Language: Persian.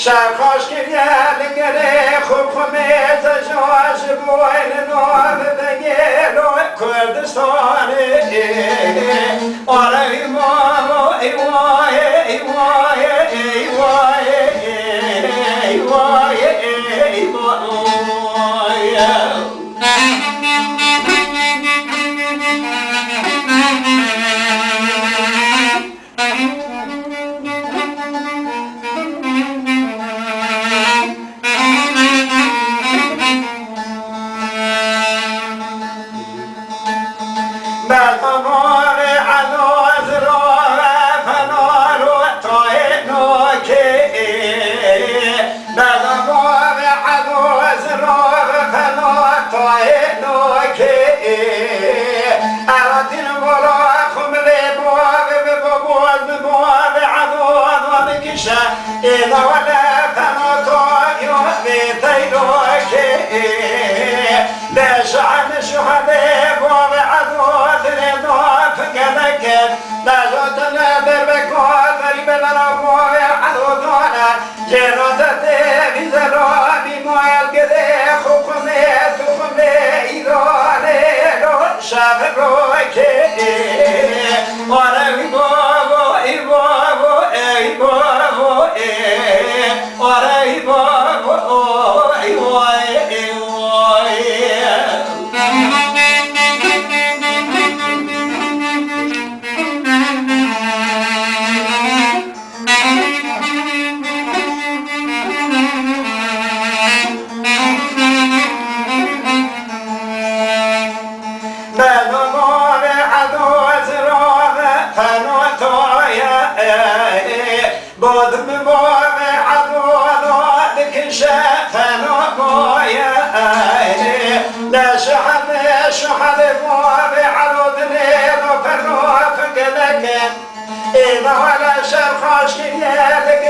شرخاش كريال قري خوب خميت جواش بوين نور بقيلو كردستاني أري مامو إيواي إيواي إيواي إيواي إذا ولا فنطاق يؤذي ليش عن شهداء وبعضوات نضاف كذكر لا جوتنا دربك وضرب الربوع عضونا جرودتي بزرابي مويل قدي خميت إيراني لون شافروكي ورمي بابو إبابو إبابو ورمي بابو إذا ولا شرخاش كيالك